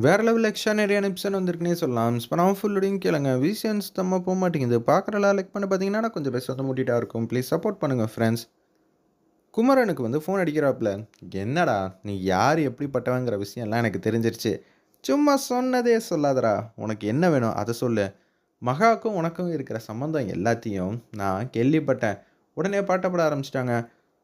வேற level எக்ஸ்ட்ரானரியான episode வந்திருக்குன்னே சொல்லலாம். ஸ்பனாவும் ஃபுல்லோடையும் கேளுங்க. விசியன் சுத்தமா போமாட்டேங்குது. பார்க்குறலாம் லைக் பண்ண பார்த்தீங்கன்னா, கொஞ்சம் பேச வந்து மூட்டிட்டா இருக்கும். ப்ளீஸ் சப்போர்ட் பண்ணுங்க ஃப்ரெண்ட்ஸ். குமரனுக்கு வந்து ஃபோன் அடிக்கிறாப்புல. என்னடா நீ யார் எப்படிப்பட்டவங்கிற விஷயம்லாம் எனக்கு தெரிஞ்சிருச்சு. சும்மா சொன்னதே சொல்லாதடா. உனக்கு என்ன வேணும் அதை சொல்லு. மகாவுக்கும் உனக்கும் இருக்கிற சம்மந்தம் எல்லாத்தையும் நான் கேள்விப்பட்டேன். உடனே பாட்டப்பட ஆரம்பிச்சிட்டாங்க.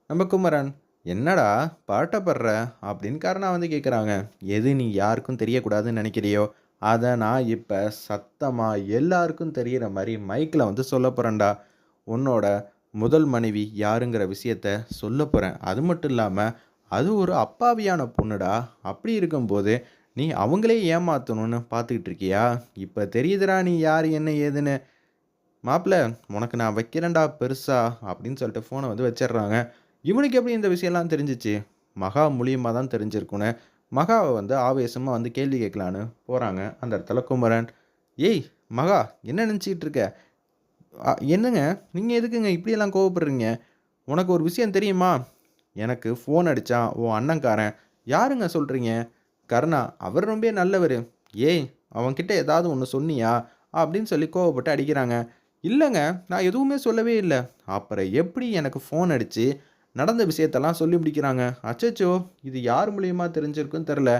நம்ம குமரன், என்னடா பாட்டப்படுற அப்படின்னு காரணா வந்து கேட்குறாங்க. எது நீ யாருக்கும் தெரியக்கூடாதுன்னு நினைக்கிறியோ அதை நான் இப்போ சத்தமாக எல்லாருக்கும் தெரிகிற மாதிரி மைக்கில் வந்து சொல்ல போகிறேன்டா. உன்னோட முதல் மனைவி யாருங்கிற விஷயத்த சொல்ல போகிறேன். அது மட்டும் இல்லாமல் அது ஒரு அப்பாவியான பொண்ணுடா. அப்படி இருக்கும்போது நீ அவங்களே ஏமாற்றணும்னு பார்த்துக்கிட்டு இருக்கியா? இப்போ தெரியுதுடா நீ யார் என்ன ஏதுன்னு. மாப்பிள்ள, உனக்கு நான் வைக்கிறேன்டா பெருசா அப்படின்னு சொல்லிட்டு ஃபோனை வந்து வச்சிடுறாங்க. இவனுக்கு எப்படி இந்த விஷயம்லாம் தெரிஞ்சிச்சு? மகா மூலியமாக தான் தெரிஞ்சிருக்குன்னு மகாவை வந்து ஆவேசமாக வந்து கேள்வி கேட்கலான்னு போகிறாங்க. அந்த இடத்துல குமரன், ஏய் மகா, என்ன நினச்சிக்கிட்டு இருக்க? என்னங்க, நீங்கள் எதுக்குங்க இப்படியெல்லாம் கோவப்படுறீங்க? உனக்கு ஒரு விஷயம் தெரியுமா? எனக்கு ஃபோன் அடித்தான் உன் அண்ணன்காரன். யாருங்க சொல்கிறீங்க? கருணா, அவர் ரொம்ப நல்லவர். ஏய், அவன்கிட்ட ஏதாவது ஒன்று சொன்னியா அப்படின்னு சொல்லி கோவப்பட்டு அடிக்கிறாங்க. இல்லைங்க, நான் எதுவுமே சொல்லவே இல்லை. அப்புறம் எப்படி எனக்கு ஃபோன் அடித்து நடந்த விஷயத்தெல்லாம் சொல்லி முடிக்கிறாங்க. அச்சச்சோ, இது யார் மூலியமாக தெரிஞ்சிருக்குன்னு தெரில.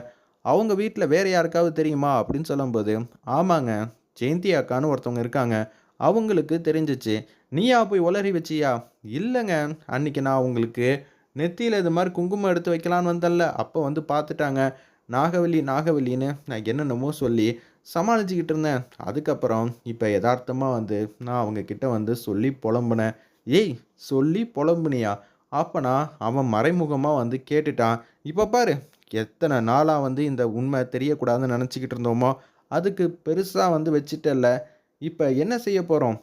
அவங்க வீட்டில் வேறு யாருக்காவது தெரியுமா அப்படின்னு சொல்லும்போது, ஆமாங்க, ஜெயந்தி அக்கான்னு ஒருத்தவங்க இருக்காங்க, அவங்களுக்கு தெரிஞ்சிச்சு. நீயா போய் உளறி வச்சியா? இல்லைங்க, அன்றைக்கி நான் உங்களுக்கு நெத்தியில் இது மாதிரி குங்குமம் எடுத்து வைக்கலான்னு வந்தேன்ல, அப்போ வந்து பார்த்துட்டாங்க. நாகவல்லி நாகவல்லின்னு நான் என்னென்னமோ சொல்லி சமாளிச்சுக்கிட்டு இருந்தேன். அதுக்கப்புறம் இப்போ எதார்த்தமாக வந்து நான் அவங்கக்கிட்ட வந்து சொல்லி புலம்புனேன். ஏய், சொல்லி புலம்புனியா? அப்போனா அவன் மறைமுகமாக வந்து கேட்டுட்டான். இப்போ பாரு, எத்தனை நாளாக வந்து இந்த உண்மை தெரியக்கூடாதுன்னு நினச்சிக்கிட்டு இருந்தோமோ, அதுக்கு பெருசாக வந்து வச்சுட்டல்ல. இப்போ என்ன செய்ய போகிறோம்?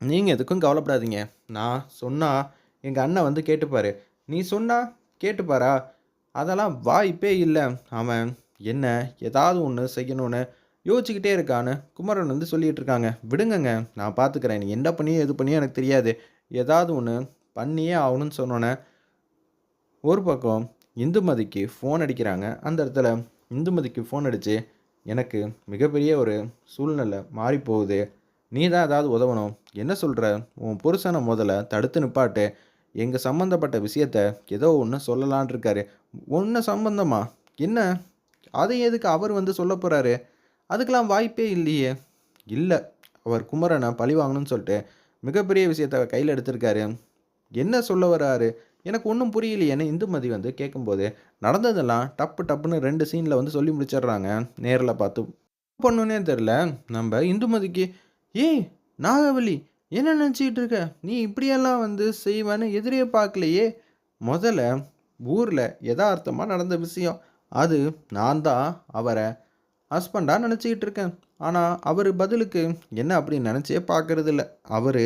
நீங்கள் எதுக்கும் கவலைப்படாதீங்க. நான் சொன்னால் எங்கள் அண்ணன் வந்து கேட்டுப்பார். நீ சொன்னா கேட்டுப்பாரா? அதெல்லாம் வாய்ப்பே இல்லை. அவன் என்ன ஏதாவது ஒன்று செய்யணும்னு யோசிச்சுக்கிட்டே இருக்கான்னு குமரன் வந்து சொல்லிகிட்டு இருக்காங்க. விடுங்கங்க, நான் பார்த்துக்கிறேன். நீ என்ன பண்ணியோ எது பண்ணியோ எனக்கு தெரியாது. ஏதாவது ஒன்று பண்ணியே ஆகணும்னு சொன்னோன்னே ஒரு பக்கம் இந்துமதிக்கு ஃபோன் அடிக்கிறாங்க. அந்த இடத்துல இந்துமதிக்கு ஃபோன் அடித்து, எனக்கு மிகப்பெரிய ஒரு சூழ்நிலை மாறிப்போகுது. நீ தான் ஏதாவது உதவணும். என்ன சொல்கிற? உன் புருஷனை முதல்ல தடுத்து நிப்பாட்டு. எங்கள் சம்மந்தப்பட்ட விஷயத்த ஏதோ ஒன்று சொல்லலான் இருக்காரு. ஒன்று சம்பந்தமா? என்ன? அதை எதுக்கு அவர் வந்து சொல்ல போகிறாரு? அதுக்கெல்லாம் வாய்ப்பே இல்லையே. இல்லை, அவர் குமரனை பழி வாங்கணும்னு சொல்லிட்டு மிகப்பெரிய விஷயத்த கையில் எடுத்திருக்காரு. என்ன சொல்ல வராரு? எனக்கு ஒன்றும் புரியலையேன்னு இந்துமதி வந்து கேட்கும்போது, நடந்ததெல்லாம் டப்பு டப்புன்னு 2 சீனில் வந்து சொல்லி முடிச்சிடுறாங்க. நேரில் பார்த்து பண்ணுன்னே தெரில நம்ம இந்துமதிக்கு. ஏய் நாகவல்லி, என்ன நினச்சிக்கிட்டு இருக்க? நீ இப்படியெல்லாம் வந்து செய்வேன்னு எதிரே பார்க்கலையே. முதல்ல ஊரில் எதார்த்தமாக நடந்த விஷயம். அது நான் தான் அவரை ஹஸ்பண்டாக நினச்சிக்கிட்டு இருக்கேன். ஆனால் அவர் பதிலுக்கு என்ன அப்படின்னு நினச்சே பார்க்கறதில்ல. அவர்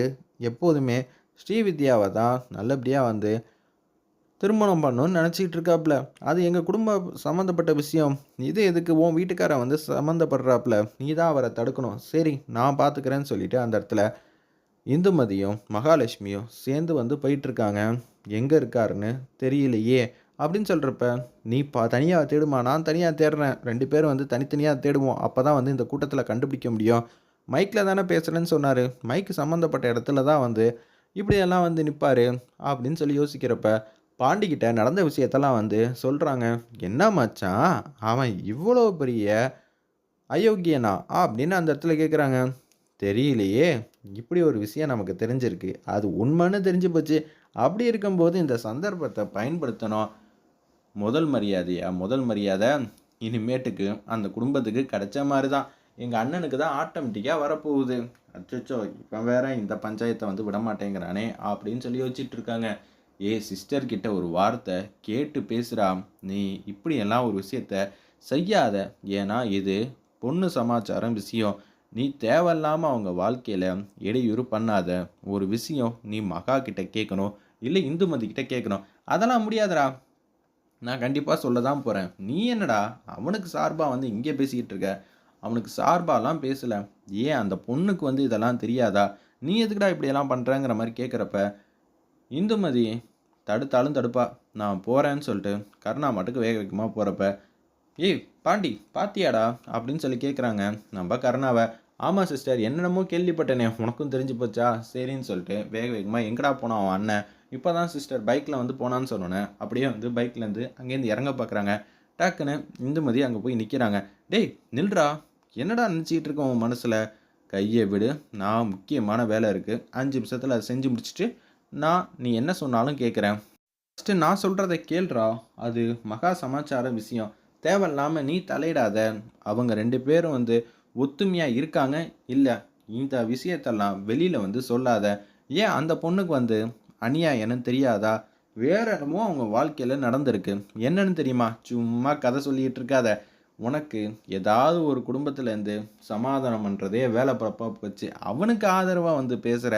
எப்போதுமே ஸ்ரீவித்யாவை தான் நல்லபடியாக வந்து திருமணம் பண்ணணும்னு நினச்சிக்கிட்டு இருக்காப்புல. அது எங்கள் குடும்ப சம்மந்தப்பட்ட விஷயம். இது எதுக்கு உன் வீட்டுக்காரன் வந்து சம்மந்தப்படுறாப்புல. நீ தான் அவரை தடுக்கணும். சரி, நான் பார்த்துக்கிறேன்னு சொல்லிட்டு அந்த இடத்துல இந்துமதியும் மகாலட்சுமியும் சேர்ந்து வந்து போயிட்டுருக்காங்க. எங்கே இருக்காருன்னு தெரியலையே அப்படின்னு சொல்கிறப்ப, நீ தனியாக தேடுமா, நான் தனியாக தேடுறேன். 2 பேரும் வந்து தனித்தனியாக தேடுவோம். அப்போ தான் வந்து இந்த கூட்டத்தில் கண்டுபிடிக்க முடியும். மைக்கில் தானே பேசுகிறேன்னு சொன்னார். மைக்கு சம்மந்தப்பட்ட இடத்துல தான் வந்து இப்படியெல்லாம் வந்து நிற்பார் அப்படின்னு சொல்லி யோசிக்கிறப்ப, பாண்டிக்கிட்ட நடந்த விஷயத்தெல்லாம் வந்து சொல்கிறாங்க. என்ன மச்சான், அவன் இவ்வளோ பெரிய அயோக்கியனா அப்படின்னு அந்த இடத்துல கேட்குறாங்க. தெரியலையே, இப்படி ஒரு விஷயம் நமக்கு தெரிஞ்சிருக்கு. அது உண்மைன்னு தெரிஞ்சு போச்சு. அப்படி இருக்கும்போது இந்த சந்தர்ப்பத்தை பயன்படுத்தணும். முதல் மரியாதையா, முதல் மரியாதை இனிமேட்டுக்கு அந்த குடும்பத்துக்கு கிடைச்ச மாதிரி தான். எங்கள் அண்ணனுக்கு தான் ஆட்டோமேட்டிக்காக வரப்போகுது. அச்சச்சோ, இப்போ வேற இந்த பஞ்சாயத்தை வந்து விடமாட்டேங்கிறானே அப்படின்னு சொல்லி யோசிச்சுட்டு இருக்காங்க. சிஸ்டர் கிட்ட ஒரு வார்த்தை கேட்டு பேசுகிறா. நீ இப்படியெல்லாம் ஒரு விஷயத்த செய்யாத. ஏன்னா இது பொண்ணு சமாச்சாரம் விஷயம். நீ தேவையில்லாமல் அவங்க வாழ்க்கையில் இடையூறு பண்ணாத. ஒரு விஷயம் நீ மகா கிட்ட கேட்கணும், இல்லை இந்துமதி கிட்ட கேட்கணும். அதெல்லாம் முடியாதுடா. நான் கண்டிப்பாக சொல்ல தான் போகிறேன். நீ என்னடா அவனுக்கு சார்பாக வந்து இங்கே பேசிக்கிட்டு இருக்க? அவனுக்கு சார்பாலாம் பேசலை. ஏன் அந்த பொண்ணுக்கு வந்து இதெல்லாம் தெரியாதா? நீ எதுக்குடா இப்படியெல்லாம் பண்ணுறங்கிற மாதிரி கேட்குறப்ப, இந்துமதி தடுத்தாலும் தடுப்பா. நான் போகிறேன்னு சொல்லிட்டு கருணா மட்டுக்கு வேக வேகமாக போகிறப்ப, "ஏய் பாண்டி பாத்தியாடா?" அப்படின்னு சொல்லி கேட்குறாங்க நம்ம கருணாவ. "ஆமா சிஸ்டர், என்னென்னமோ கேள்விப்பட்டேனே, உனக்கும் தெரிஞ்சு போச்சா?" சரின்னு சொல்லிட்டு வேக வேகமா எங்கடா போனான் அவன் அண்ணன்? இப்பதான் சிஸ்டர் பைக்ல வந்து போனான்னு சொன்னோனே, அப்படியே வந்து பைக்லேருந்து அங்கேருந்து இறங்க பார்க்குறாங்க. டக்குன்னு இந்துமதி அங்க போய் நிக்கிறாங்க. "டேய் நில்றா! என்னடா நினைச்சுக்கிட்டு இருக்க உன் மனசுல? கைய விடு. நான் முக்கியமான வேலை இருக்கு. 5 நிமிஷத்துல அத செஞ்சு முடிச்சுட்டு, நீ என்ன சொன்னாலும் கேட்குறேன். ஃபர்ஸ்ட்டு நான் சொல்றத கேள்றா. அது மகா சமாச்சார விஷயம். தேவையில்லாம நீ தலையிடாத. அவங்க 2 பேரும் வந்து ஒத்துமையா இருக்காங்க. இல்ல, இந்த விஷயத்தெல்லாம் வெளியில வந்து சொல்லாத. ஏன் அந்த பொண்ணுக்கு வந்து அநியாயம்ன்னு தெரியாதா? வேற என்னமோ அவங்க வாழ்க்கையில நடந்திருக்கு. என்னன்னு தெரியுமா? சும்மா கதை சொல்லிட்டு இருக்காத. உனக்கு ஏதாவது ஒரு குடும்பத்திலேருந்து சமாதானம் பண்றதே வேலை பொழப்பா போச்சு. அவனுக்கு ஆதரவா வந்து பேசுற.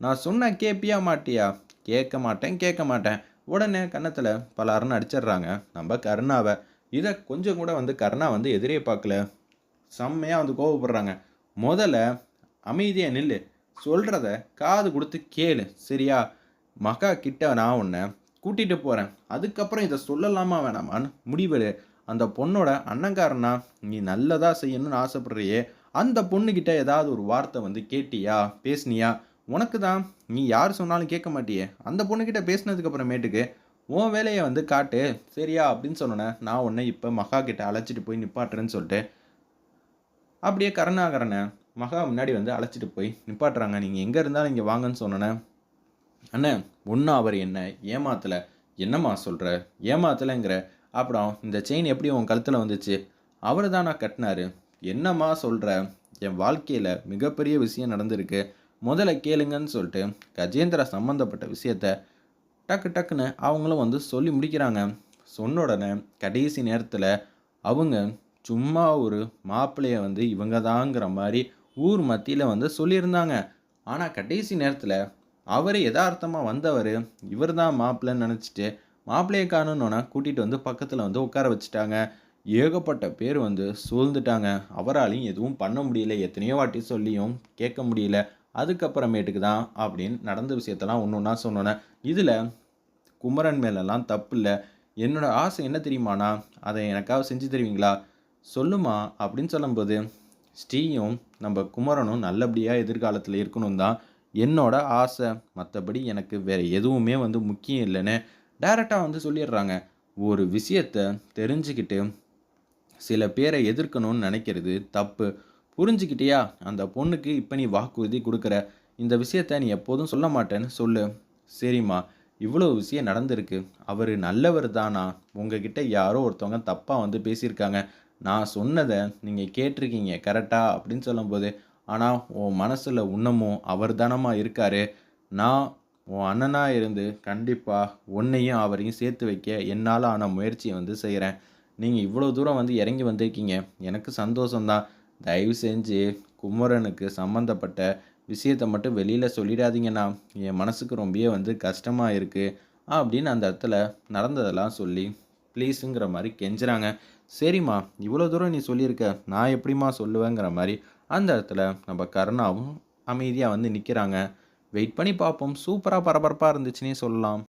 நான் சொன்னா கேட்பியா மாட்டியா? கேட்க மாட்டேன், கேட்க மாட்டேன். உடனே கன்னத்துல பலார்ன்னு அடிச்சிடுறாங்க நம்ம கருணாவ. இத கொஞ்சம் கூட வந்து கருணா வந்து எதிரே பார்க்கல. செம்மையா வந்து கோவப்படுறாங்க. "மொதல்ல அமைதியா நில்லு. சொல்றத காது குடுத்து கேளு. சரியா? மகா கிட்ட நான் உன்ன கூட்டிட்டு போறேன். அதுக்கப்புறம் இத சொல்லலாமா வேணாமான்னு முடிவெடு. அந்த பொண்ணோட அண்ணங்காரனா நீ நல்லதா செய்யணும்னு ஆசைப்படுறியே, அந்த பொண்ணுகிட்ட ஏதாவது ஒரு வார்த்தை வந்து கேட்டியா? பேசினியா? உனக்கு தான் நீ யார் சொன்னாலும் கேட்க மாட்டியே. அந்த பொண்ணுகிட்ட பேசினதுக்கு அப்புறமேட்டுக்கு உன் வேலைய வந்து காட்டு. சரியா?" அப்படின்னு சொன்னோனே, நான் உன்ன இப்ப மகா கிட்ட அழைச்சிட்டு போய் நிப்பாட்டுறேன்னு சொல்லிட்டு அப்படியே கருணாகரன மகா முன்னாடி வந்து அழைச்சிட்டு போய் நிப்பாட்டுறாங்க. "நீங்க எங்க இருந்தாலும் இங்க வாங்கன்னு" சொன்னோனே, "அண்ணே, ஒண்ணும் அவர் என்ன ஏமாத்தல." "என்னம்மா சொல்ற? ஏமாத்தலங்கிற? அப்புறம் இந்த செயின் எப்படி உன் கழுத்துல வந்துச்சு?" "அவரு தானா கட்டுனாரு." "என்னம்மா சொல்ற? என் வாழ்க்கையில மிகப்பெரிய விஷயம் நடந்திருக்கு. முதல்ல கேளுங்கன்னு" சொல்லிட்டு கஜேந்திரா சம்மந்தப்பட்ட விஷயத்த டக்கு டக்குன்னு அவங்களும் வந்து சொல்லி முடிக்கிறாங்க. சொன்ன உடனே கடைசி நேரத்துல அவங்க சும்மா ஒரு மாப்பிள்ளைய வந்து இவங்க தாங்கிற மாரி ஊர் மத்தியில வந்து சொல்லியிருந்தாங்க. ஆனா கடைசி நேரத்துல அவரு எதார்த்தமா வந்தவரு, இவர் தான் மாப்பிள்ளைன்னு நெனச்சுட்டு, மாப்பிள்ளைய காணோன்னோன கூட்டிட்டு வந்து பக்கத்துல வந்து உட்கார வச்சுட்டாங்க. ஏகப்பட்ட பேர் வந்து சூழ்ந்துட்டாங்க. அவராலயும் எதுவும் பண்ண முடியல. எத்தனையோ வாட்டி சொல்லியும் கேட்க முடியல. அதுக்கப்புறமேட்டுக்கு தான் அப்படின்னு நடந்த விஷயத்தெல்லாம் ஒண்ணு ஒண்ணா சொன்னோனே, இதுல குமரன் மேலலாம் தப்பில்ல. என்னோட ஆசை என்ன தெரியுமாண்ணா? அத எனக்காக செஞ்சு தருவீங்களா? சொல்லுமா அப்படின்னு சொல்லும்போது, ஸ்ரீயும் நம்ம குமரனும் நல்லபடியா எதிர்காலத்துல இருக்கணும் தான் என்னோட ஆசை. மத்தபடி எனக்கு வேற எதுவுமே வந்து முக்கியம் இல்லன்னு டைரக்ட்டா வந்து சொல்லிடுறாங்க. ஒரு விஷயத்த தெரிஞ்சுக்கிட்டு சில பேரை எதிர்க்கணும்னு நினைக்கிறது தப்பு. புரிஞ்சுக்கிட்டியா? அந்த பொண்ணுக்கு இப்ப நீ வாக்குறுதி குடுக்குற. இந்த விஷயத்த நீ எப்போதும் சொல்ல மாட்டேன்னு சொல்லு. சரிம்மா, இவ்வளோ விஷயம் நடந்திருக்கு. அவரு நல்லவர் தானா? உங்ககிட்ட யாரோ ஒருத்தவங்க தப்பா வந்து பேசியிருக்காங்க. நான் சொன்னத நீங்க கேட்டிருக்கீங்க கரெக்ட்டா? அப்படின்னு சொல்லும்போது, ஆனா உன் மனசுல இன்னமும் அவர் தானம்மா இருக்காரு. நான் உன் அண்ணனா இருந்து கண்டிப்பா உன்னையும் அவரையும் சேர்த்து வைக்க என்னால ஆன முயற்சிய வந்து செய்றேன். நீங்க இவ்வளோ தூரம் வந்து இறங்கி வந்திருக்கீங்க. எனக்கு சந்தோஷம் தான். தயவு செஞ்சு குமரனுக்கு சம்மந்தப்பட்ட விஷயத்த மட்டும் வெளியில சொல்லிடாதீங்கண்ணா. என் மனசுக்கு ரொம்பவே வந்து கஷ்டமா இருக்கு. அப்படின்னு அந்த இடத்துல நடந்ததெல்லாம் சொல்லி ப்ளீஸுங்கிற மாரி கெஞ்சுறாங்க. சரிம்மா, இவ்வளோ தூரம் நீ சொல்லியிருக்க. நான் எப்படிம்மா சொல்லுவேங்கிற மாரி அந்த இடத்துல நம்ம கருணாவும் அமைதியா வந்து நிக்கிறாங்க. வெயிட் பண்ணி பார்ப்போம். சூப்பரா பரபரப்பா இருந்துச்சுன்னே சொல்லலாம்.